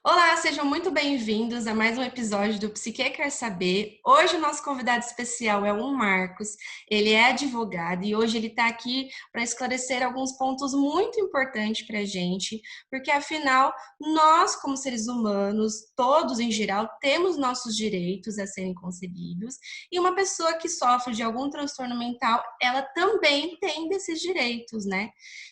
Olá, sejam muito bem-vindos a mais um episódio do Psique Quer Saber. Hoje o nosso convidado especial é o Marcos. Ele é advogado e hoje ele está aqui para esclarecer alguns pontos muito importantes para a gente, porque afinal, nós, como seres humanos, todos em geral, temos nossos direitos a serem concebidos e uma pessoa que sofre de algum transtorno mental, ela também tem desses direitos, né?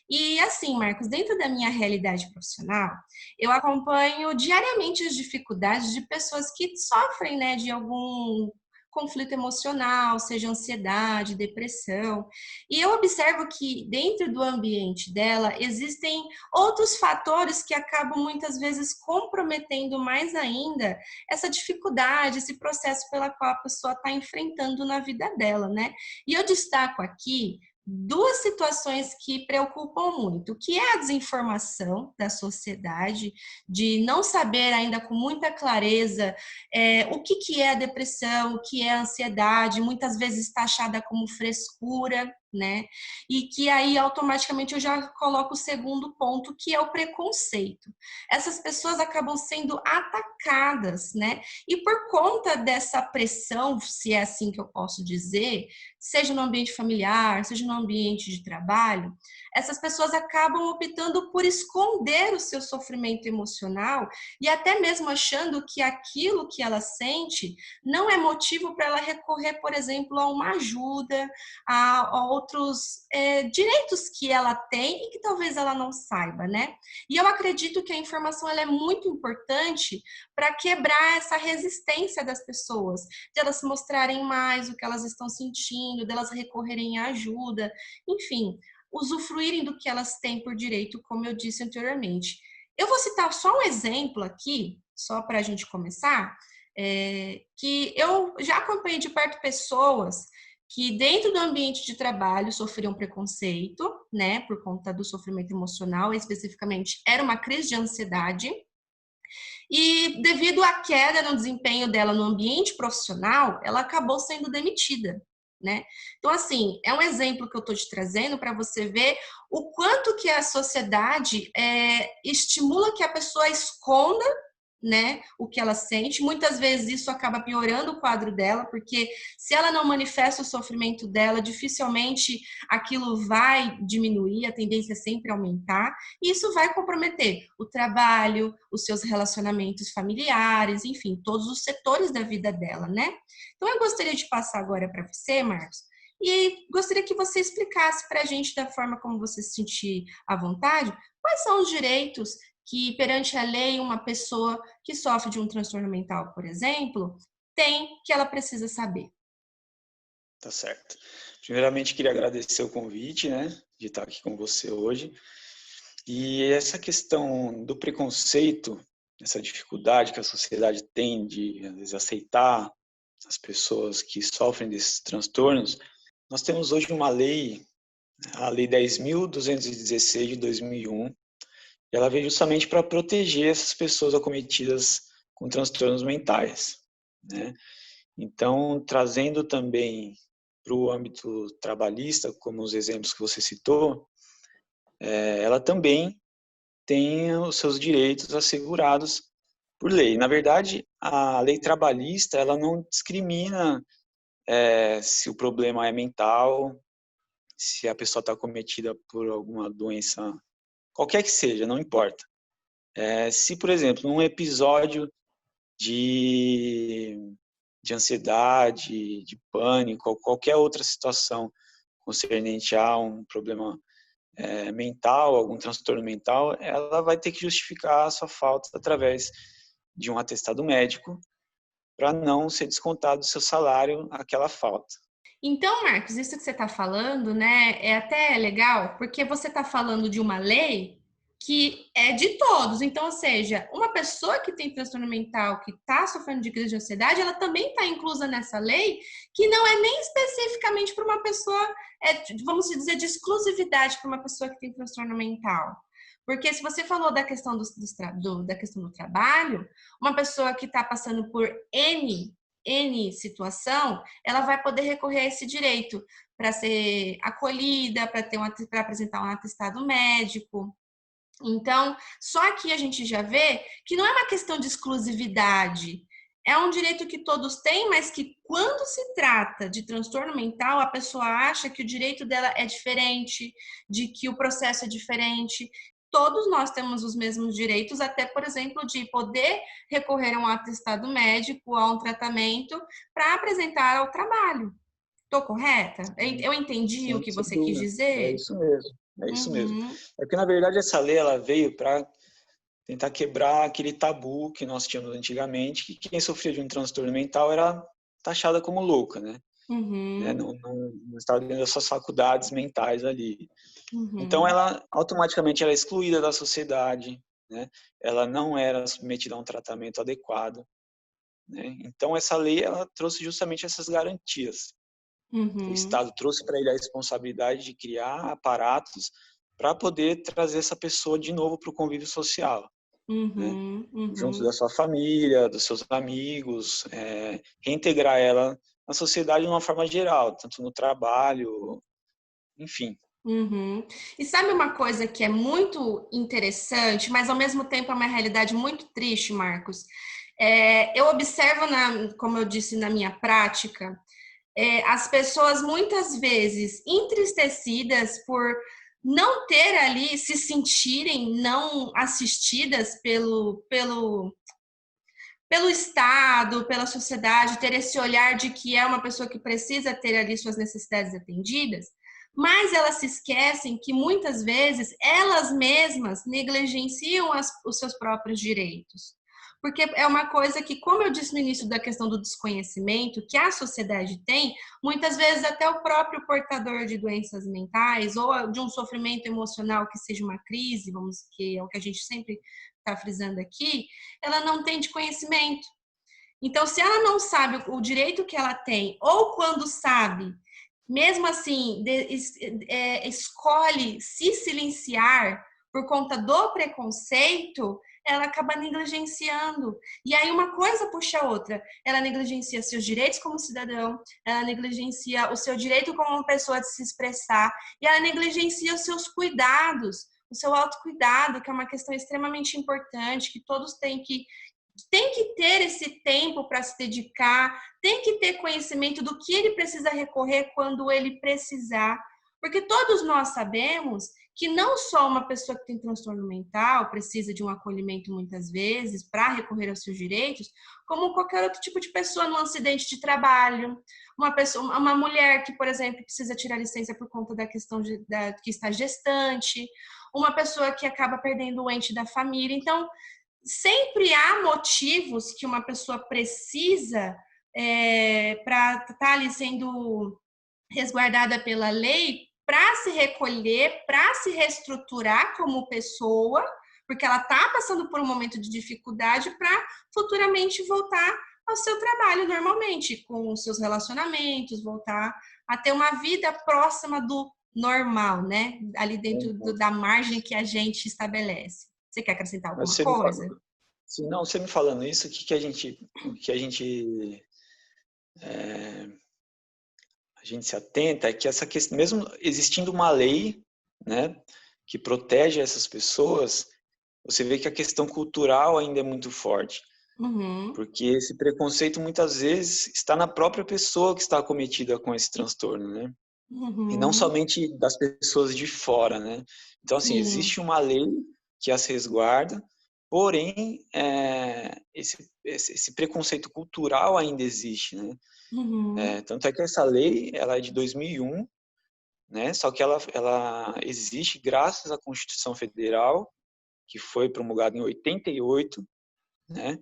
E assim, Marcos, dentro da minha realidade profissional, eu acompanho diariamente as dificuldades de pessoas que sofrem, né, de algum conflito emocional, seja ansiedade, depressão. E eu observo que dentro do ambiente dela existem outros fatores que acabam muitas vezes comprometendo mais ainda essa dificuldade, esse processo pela qual a pessoa está enfrentando na vida dela, né? E eu destaco aqui duas situações que preocupam muito, que é a desinformação da sociedade, de não saber ainda com muita clareza o que é a depressão, o que é a ansiedade, muitas vezes taxada como frescura, né? E que aí automaticamente eu já coloco o segundo ponto, que é o preconceito. Essas pessoas acabam sendo atacadas, né? E por conta dessa pressão, se é assim que eu posso dizer, seja no ambiente familiar, seja no ambiente de trabalho, essas pessoas acabam optando por esconder o seu sofrimento emocional e até mesmo achando que aquilo que ela sente não é motivo para ela recorrer, por exemplo, a uma ajuda, a outros direitos que ela tem e que talvez ela não saiba, né? E eu acredito que a informação ela é muito importante para quebrar essa resistência das pessoas, de elas mostrarem mais o que elas estão sentindo, delas recorrerem à ajuda, enfim, usufruírem do que elas têm por direito, como eu disse anteriormente. Eu vou citar só um exemplo aqui, só para a gente começar, que eu já acompanhei de perto pessoas que dentro do ambiente de trabalho sofriam preconceito, né, por conta do sofrimento emocional, especificamente era uma crise de ansiedade, e devido à queda no desempenho dela no ambiente profissional, ela acabou sendo demitida, né? Então, assim, é um exemplo que eu estou te trazendo para você ver o quanto que a sociedade estimula que a pessoa esconda, né, o que ela sente. Muitas vezes isso acaba piorando o quadro dela, porque se ela não manifesta o sofrimento dela, dificilmente aquilo vai diminuir, a tendência é sempre aumentar, e isso vai comprometer o trabalho, os seus relacionamentos familiares, enfim, todos os setores da vida dela, né? Então eu gostaria de passar agora para você, Marcos, e gostaria que você explicasse para a gente, da forma como você se sentir à vontade, quais são os direitos que, perante a lei, uma pessoa que sofre de um transtorno mental, por exemplo, tem que ela precisa saber. Tá certo. Primeiramente, queria agradecer o convite, né, de estar aqui com você hoje. E essa questão do preconceito, essa dificuldade que a sociedade tem de, às vezes, aceitar as pessoas que sofrem desses transtornos, nós temos hoje uma lei, a Lei 10.216 de 2001, e ela veio justamente para proteger essas pessoas acometidas com transtornos mentais, né? Então, trazendo também para o âmbito trabalhista, como os exemplos que você citou, ela também tem os seus direitos assegurados por lei. Na verdade, a lei trabalhista ela não discrimina se o problema é mental, se a pessoa está cometida por alguma doença, qualquer que seja, não importa. Se, por exemplo, num episódio de, de ansiedade, de pânico, ou qualquer outra situação concernente a um problema mental, algum transtorno mental, ela vai ter que justificar a sua falta através de um atestado médico para não ser descontado do seu salário aquela falta. Então, Marcos, isso que você está falando, né, é até legal, porque você está falando de uma lei que é de todos. Então, ou seja, uma pessoa que tem transtorno mental, que está sofrendo de crise de ansiedade, ela também está inclusa nessa lei, que não é nem especificamente para uma pessoa, vamos dizer, de exclusividade para uma pessoa que tem transtorno mental. Porque se você falou da questão da questão do trabalho, uma pessoa que está passando por N situação, ela vai poder recorrer a esse direito para ser acolhida, para apresentar um atestado médico. Então, só que a gente já vê que não é uma questão de exclusividade. É um direito que todos têm, mas que quando se trata de transtorno mental, a pessoa acha que o direito dela é diferente, de que o processo é diferente. Todos nós temos os mesmos direitos, até, por exemplo, de poder recorrer a um atestado médico, a um tratamento, para apresentar ao trabalho. Estou correta? Eu entendi o Sim, que sem você quis dúvida. É dizer? isso mesmo. É isso mesmo. Uhum, É que, na verdade, essa lei ela veio para tentar quebrar aquele tabu que nós tínhamos antigamente, que quem sofria de um transtorno mental era taxada como louca, né? uhum, Não estava dentro das suas faculdades mentais ali. Então, uhum. ela automaticamente era excluída da sociedade, né? Ela não era submetida a um tratamento adequado, né? Então, essa lei ela trouxe justamente essas garantias. O Uhum, Estado trouxe para ele a responsabilidade de criar aparatos para poder trazer essa pessoa de novo para o convívio social, né? uhum, Junto uhum, da sua família, dos seus amigos, reintegrar ela na sociedade de uma forma geral, tanto no trabalho, enfim. uhum. E sabe uma coisa que é muito interessante, mas ao mesmo tempo é uma realidade muito triste, Marcos? Eu observo, como eu disse, na minha prática, as pessoas muitas vezes entristecidas por não ter ali, se sentirem não assistidas pelo Estado, pela sociedade, ter esse olhar de que é uma pessoa que precisa ter ali suas necessidades atendidas, mas elas se esquecem que muitas vezes elas mesmas negligenciam os seus próprios direitos. Porque é uma coisa que, como eu disse no início da questão do desconhecimento que a sociedade tem, muitas vezes até o próprio portador de doenças mentais ou de um sofrimento emocional que seja uma crise, vamos que é o que a gente sempre está frisando aqui, ela não tem de conhecimento. Então, se ela não sabe o direito que ela tem, ou quando sabe, mesmo assim, escolhe se silenciar por conta do preconceito, ela acaba negligenciando. E aí uma coisa puxa a outra. Ela negligencia seus direitos como cidadão, ela negligencia o seu direito como uma pessoa de se expressar, e ela negligencia os seus cuidados, o seu autocuidado, que é uma questão extremamente importante, que todos têm que ter esse tempo para se dedicar, tem que ter conhecimento do que ele precisa recorrer quando ele precisar. Porque todos nós sabemos que não só uma pessoa que tem transtorno mental precisa de um acolhimento muitas vezes para recorrer aos seus direitos, como qualquer outro tipo de pessoa num acidente de trabalho, uma mulher que, por exemplo, precisa tirar licença por conta da questão que está gestante, uma pessoa que acaba perdendo o ente da família. Então, sempre há motivos que uma pessoa precisa para estar ali sendo resguardada pela lei para se recolher, para se reestruturar como pessoa, porque ela está passando por um momento de dificuldade para futuramente voltar ao seu trabalho normalmente, com os seus relacionamentos, voltar a ter uma vida próxima do normal, né? Ali dentro da margem que a gente estabelece. Você quer acrescentar Mas alguma você me coisa? falou, se não, você me falando isso, é, a gente se atenta é que essa questão, mesmo existindo uma lei, né, que protege essas pessoas, você vê que a questão cultural ainda é muito forte, Uhum, porque esse preconceito muitas vezes está na própria pessoa que está acometida com esse transtorno, né? E não uhum, somente das pessoas de fora, né? Então, assim, sim, existe uma lei que as resguarda, porém, esse preconceito cultural ainda existe, né? uhum, Tanto é que essa lei, ela é de 2001, né? Só que ela existe graças à Constituição Federal, que foi promulgada em 88, né?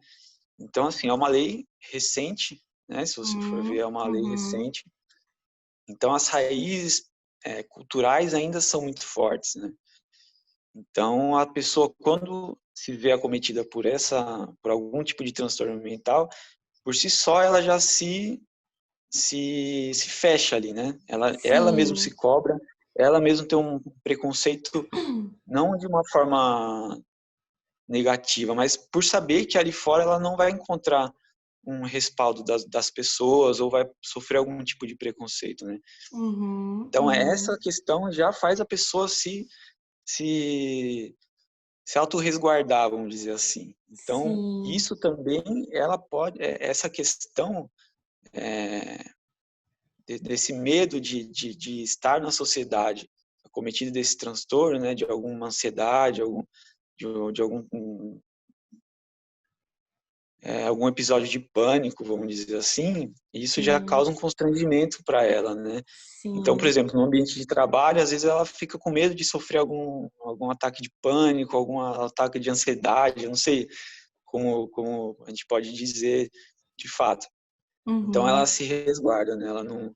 Então, assim, é uma lei recente, né? Se você for ver, uhum, é uma lei uhum, recente. Então, as raízes culturais ainda são muito fortes, né? Então, a pessoa, quando se vê acometida por algum tipo de transtorno mental, por si só, ela já se fecha ali, né? Ela mesmo se sim, cobra, ela mesmo tem um preconceito, não de uma forma negativa, mas por saber que ali fora ela não vai encontrar um respaldo das pessoas ou vai sofrer algum tipo de preconceito, né? uhum, Então, essa uhum, questão já faz a pessoa se se autorresguardar, vamos dizer assim. Então, Sim. isso também, ela pode, essa questão desse medo de estar na sociedade, acometido desse transtorno, né, de alguma ansiedade, de algum episódio de pânico, vamos dizer assim, isso já Sim. causa um constrangimento para ela, né? Então, por Sim. exemplo, no ambiente de trabalho, às vezes ela fica com medo de sofrer algum ataque de pânico, algum ataque de ansiedade, eu não sei como a gente pode dizer de fato. Então, ela Uhum. se resguarda, né? Ela não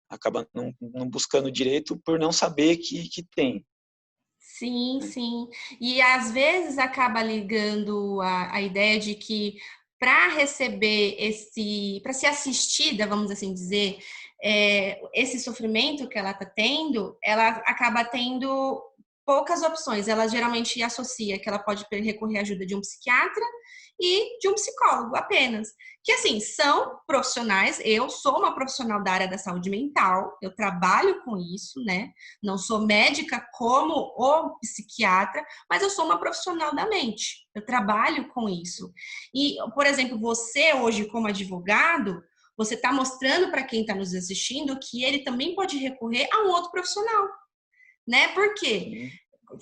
acaba não buscando direito por não saber que tem. Sim, Né? sim. E às vezes acaba ligando a ideia de que para receber para ser assistida, vamos assim dizer, esse sofrimento que ela está tendo, ela acaba tendo poucas opções. Ela geralmente associa que ela pode recorrer à ajuda de um psiquiatra e de um psicólogo apenas. Que assim, são profissionais, eu sou uma profissional da área da saúde mental, eu trabalho com isso, né? Não sou médica como o psiquiatra, mas eu sou uma profissional da mente. Eu trabalho com isso. E, por exemplo, você hoje como advogado, você está mostrando para quem está nos assistindo que ele também pode recorrer a um outro profissional, né? Por quê? Sim,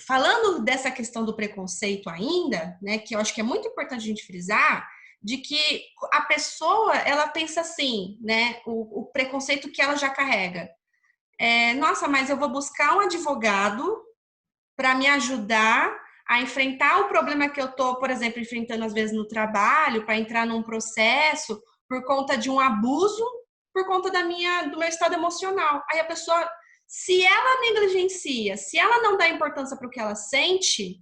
Falando dessa questão do preconceito ainda, né, que eu acho que é muito importante a gente frisar, de que a pessoa, ela pensa assim, né, o preconceito que ela já carrega. Nossa, mas eu vou buscar um advogado para me ajudar a enfrentar o problema que eu estou, por exemplo, enfrentando às vezes no trabalho, para entrar num processo por conta de um abuso, por conta do meu estado emocional. Aí a pessoa, se ela negligencia, se ela não dá importância para o que ela sente,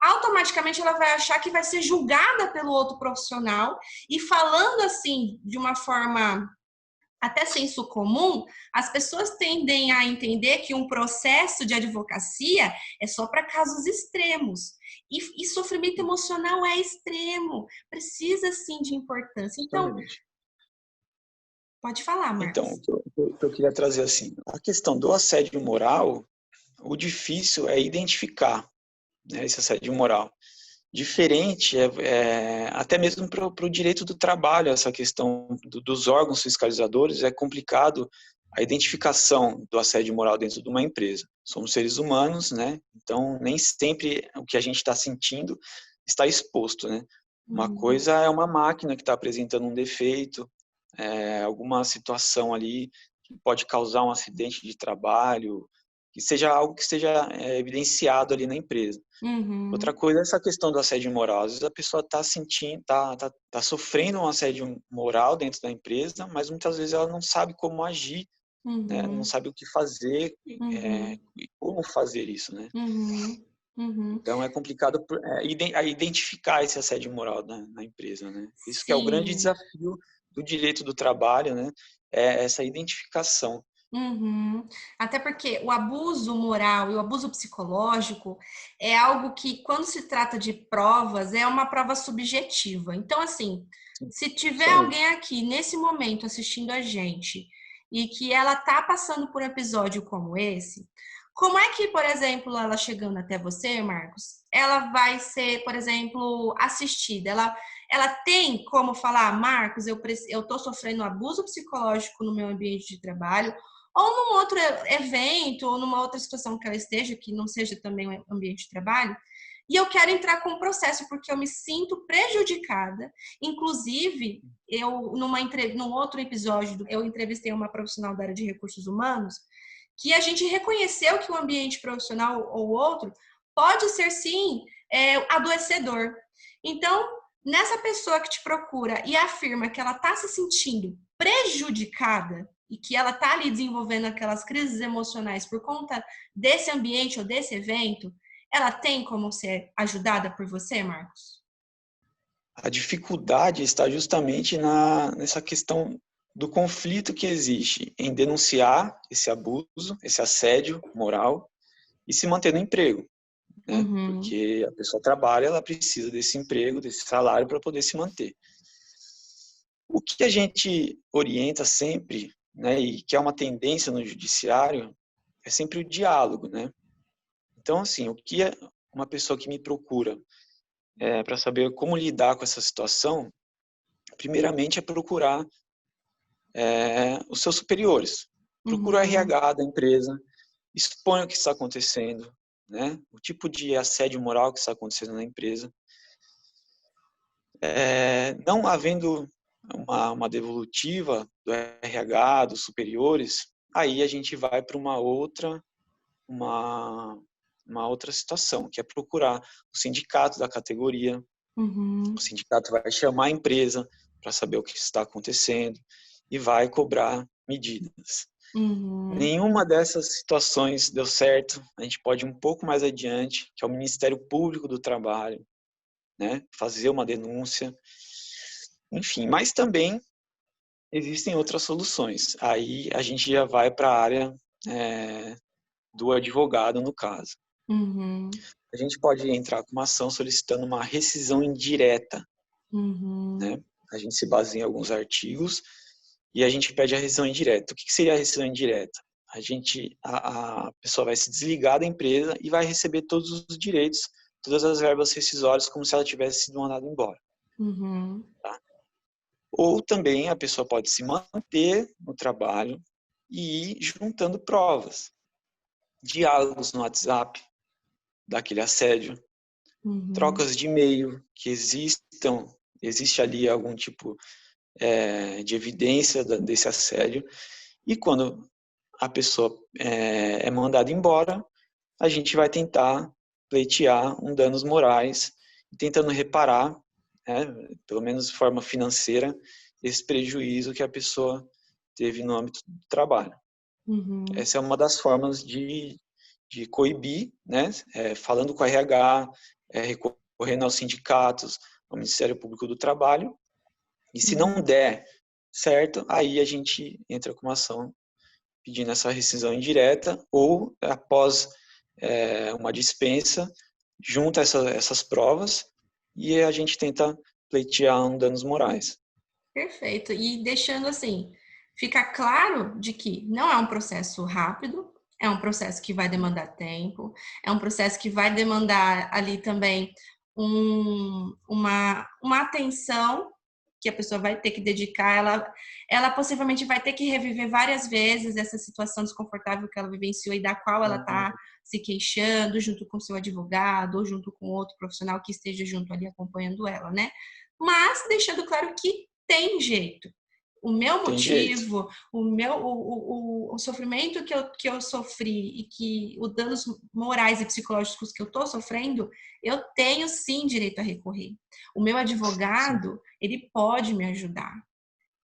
automaticamente ela vai achar que vai ser julgada pelo outro profissional e falando assim de uma forma até senso comum, as pessoas tendem a entender que um processo de advocacia é só para casos extremos. E sofrimento emocional é extremo, precisa sim de importância. Então, justamente. pode falar, Então, Marcos. o que eu queria trazer assim, a questão do assédio moral, o difícil é identificar, né, esse assédio moral. Diferente até mesmo para o direito do trabalho, essa questão dos órgãos fiscalizadores, é complicado a identificação do assédio moral dentro de uma empresa. Somos seres humanos, né? Então nem sempre o que a gente está sentindo está exposto, né? Uma Uhum, coisa é uma máquina que está apresentando um defeito, alguma situação ali que pode causar um acidente de trabalho, que seja algo que seja evidenciado ali na empresa. Outra uhum, coisa é essa questão do assédio moral. Às vezes a pessoa está sentindo, tá sofrendo um assédio moral dentro da empresa, mas muitas vezes ela não sabe como agir, né? Não uhum, sabe o que fazer uhum, e como fazer isso, né? uhum, uhum. Então é complicado identificar esse assédio moral na empresa, né? Isso que é o grande Sim. desafio do direito do trabalho, né? É essa identificação. Uhum. Até porque o abuso moral e o abuso psicológico é algo que, quando se trata de provas, é uma prova subjetiva. Então, assim, se tiver Justamente. alguém aqui nesse momento assistindo a gente e que ela tá passando por um episódio como esse, como é que, por exemplo, ela chegando até você, Marcos, ela vai ser, por exemplo, assistida? Ela tem como falar, Marcos, eu tô sofrendo abuso psicológico no meu ambiente de trabalho, ou num outro evento, ou numa outra situação que ela esteja, que não seja também um ambiente de trabalho, e eu quero entrar com o processo porque eu me sinto prejudicada. Inclusive, num outro episódio, eu entrevistei uma profissional da área de recursos humanos, que a gente reconheceu que o ambiente profissional ou outro pode ser, sim, adoecedor. Então, nessa pessoa que te procura e afirma que ela está se sentindo prejudicada e que ela está ali desenvolvendo aquelas crises emocionais por conta desse ambiente ou desse evento, ela tem como ser ajudada por você, Marcos? A dificuldade está justamente nessa questão do conflito que existe em denunciar esse abuso, esse assédio moral e se manter no emprego, né? Uhum, Porque a pessoa trabalha, ela precisa desse emprego, desse salário para poder se manter. O que a gente orienta sempre, né, e que é uma tendência no judiciário, é sempre o diálogo, né? Então, assim, uma pessoa que me procura para saber como lidar com essa situação, primeiramente é procurar os seus superiores. Procura o Uhum. RH da empresa, expõe o que está acontecendo, né? O tipo de assédio moral que está acontecendo na empresa. Não havendo uma devolutiva do RH, dos superiores, aí a gente vai para uma outra situação, que é procurar o sindicato da categoria. O Uhum. sindicato vai chamar a empresa para saber o que está acontecendo e vai cobrar medidas. Uhum. Nenhuma dessas situações deu certo. A gente pode ir um pouco mais adiante, que é o Ministério Público do Trabalho, né? Fazer uma denúncia. Enfim, mas também existem outras soluções. Aí a gente já vai para a área do advogado, no caso. Uhum. A gente pode entrar com uma ação solicitando uma rescisão indireta, Uhum. né? A gente se baseia em alguns artigos e a gente pede a rescisão indireta. O que seria a rescisão indireta? A pessoa vai se desligar da empresa e vai receber todos os direitos, todas as verbas rescisórias, como se ela tivesse sido mandada embora. Uhum. Tá? Ou também a pessoa pode se manter no trabalho e ir juntando provas, diálogos no WhatsApp daquele assédio, Uhum. trocas de e-mail que existe ali algum tipo de evidência desse assédio, e quando a pessoa é mandada embora, a gente vai tentar pleitear um danos morais, tentando reparar, né, pelo menos de forma financeira, esse prejuízo que a pessoa teve no âmbito do trabalho. Uhum. Essa é uma das formas de coibir, né, falando com a RH, recorrendo aos sindicatos, ao Ministério Público do Trabalho, e se não Uhum. der certo, aí a gente entra com uma ação pedindo essa rescisão indireta ou, após uma dispensa, junta essas provas e a gente tenta pleitear um danos morais. Perfeito. E deixando assim, fica claro de que não é um processo rápido, é um processo que vai demandar tempo, é um processo que vai demandar ali também uma atenção que a pessoa vai ter que dedicar, ela possivelmente vai ter que reviver várias vezes essa situação desconfortável que ela vivenciou e da qual ela está se queixando, junto com seu advogado ou junto com outro profissional que esteja junto ali acompanhando ela, né? Mas deixando claro que tem jeito. O meu Tem jeito. motivo, o sofrimento que eu sofri e que os danos morais e psicológicos que eu estou sofrendo, eu tenho sim direito a recorrer. O meu Sim, advogado, ele pode me ajudar.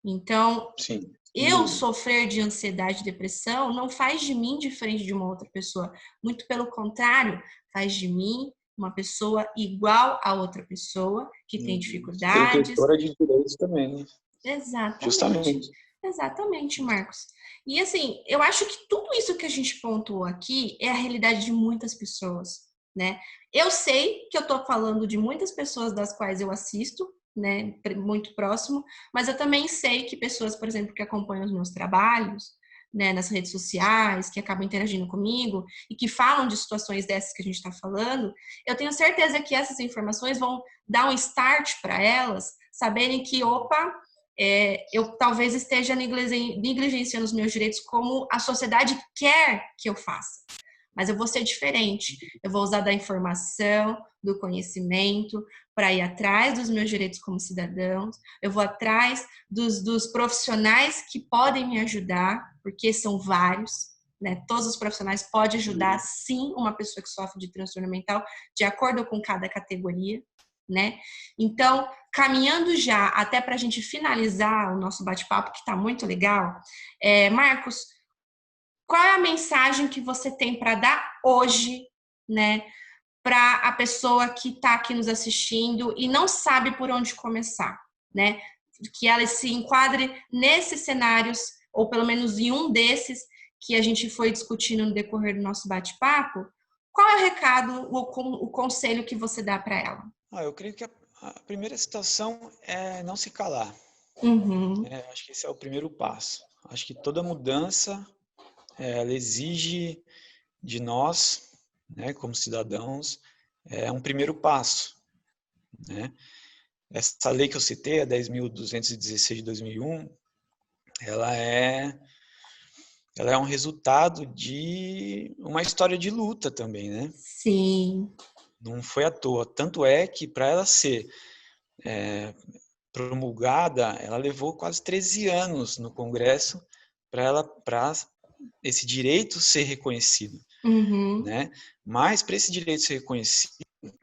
Então, sim, sem eu dúvida. sofrer de ansiedade e depressão não faz de mim diferente de uma outra pessoa. Muito pelo contrário, faz de mim uma pessoa igual a outra pessoa que tem dificuldades. Protetora de direitos também, né? Exatamente. Justamente. Exatamente, Marcos. E assim, eu acho que tudo isso que a gente pontuou aqui é a realidade de muitas pessoas, né? Eu sei que eu tô falando de muitas pessoas das quais eu assisto, né, muito próximo, mas eu também sei que pessoas, por exemplo, que acompanham os meus trabalhos, né, nas redes sociais, que acabam interagindo comigo e que falam de situações dessas que a gente está falando, eu tenho certeza que essas informações vão dar um start para elas saberem que, opa, eu talvez esteja negligenciando os meus direitos como a sociedade quer que eu faça. Mas eu vou ser diferente. Eu vou usar da informação, do conhecimento, para ir atrás dos meus direitos como cidadãos. Eu vou atrás dos profissionais que podem me ajudar, porque são vários. Né? Todos os profissionais podem ajudar, sim, uma pessoa que sofre de transtorno mental, de acordo com cada categoria. Né? Então, caminhando já até para a gente finalizar o nosso bate-papo, que está muito legal, Marcos, qual é a mensagem que você tem para dar hoje, né, para a pessoa que está aqui nos assistindo e não sabe por onde começar, né? Que ela se enquadre nesses cenários, ou pelo menos em um desses que a gente foi discutindo no decorrer do nosso bate-papo. Qual é o recado, o conselho que você dá para ela? Eu creio que a primeira situação é não se calar. Uhum. Acho que esse é o primeiro passo. Acho que toda mudança ela exige de nós, né, como cidadãos, é um primeiro passo, né? Essa lei que eu citei, a 10.216 de 2001, ela é um resultado de uma história de luta também, né? Sim. Não foi à toa. Tanto é que para ela ser promulgada, ela levou quase 13 anos no Congresso para esse direito ser reconhecido, Uhum. né? Mas para esse direito ser reconhecido,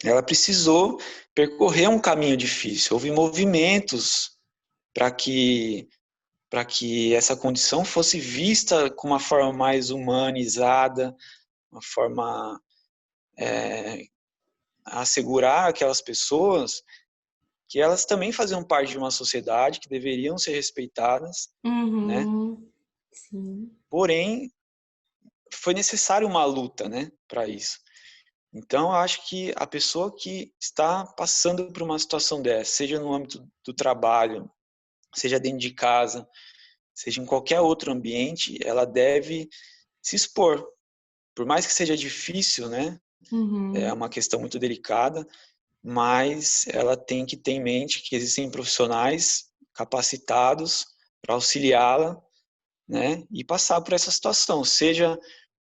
ela precisou percorrer um caminho difícil. Houve movimentos para que essa condição fosse vista com uma forma mais humanizada, uma forma a assegurar aquelas pessoas que elas também faziam parte de uma sociedade, que deveriam ser respeitadas, né? Uhum. Sim. Porém, foi necessário uma luta, né, para isso. Então, eu acho que a pessoa que está passando por uma situação dessa, seja no âmbito do trabalho, seja dentro de casa, seja em qualquer outro ambiente, ela deve se expor. Por mais que seja difícil, né, é Uhum. uma questão muito delicada, mas ela tem que ter em mente que existem profissionais capacitados para auxiliá-la, né, e passar por essa situação, seja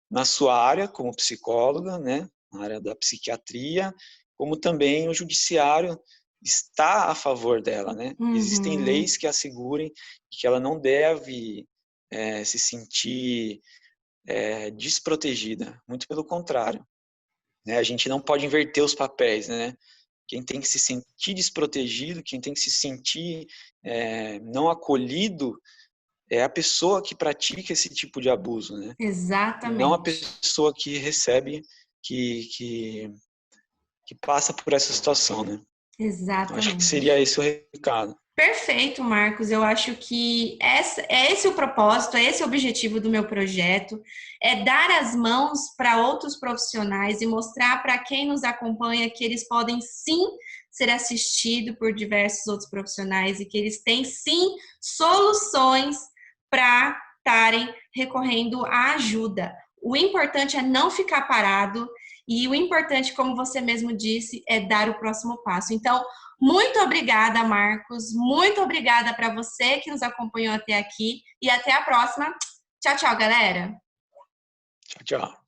na sua área como psicóloga, né, na área da psiquiatria, como também o judiciário está a favor dela, né? Existem Uhum. leis que assegurem que ela não deve se sentir desprotegida, muito pelo contrário, né? A gente não pode inverter os papéis, né? Quem tem que se sentir desprotegido, quem tem que se sentir não acolhido é a pessoa que pratica esse tipo de abuso, né? E não a Exatamente. pessoa que recebe, que, que, que passa por essa situação, né? Eu acho que seria Exatamente. esse o recado. Perfeito, Marcos. Eu acho que é esse o propósito, é esse o objetivo do meu projeto, é dar as mãos para outros profissionais e mostrar para quem nos acompanha que eles podem sim ser assistidos por diversos outros profissionais e que eles têm sim soluções para estarem recorrendo à ajuda. O importante é não ficar parado e o importante, como você mesmo disse, é dar o próximo passo. Então, muito obrigada, Marcos. Muito obrigada para você que nos acompanhou até aqui. E até a próxima. Tchau, tchau, galera. Tchau, tchau.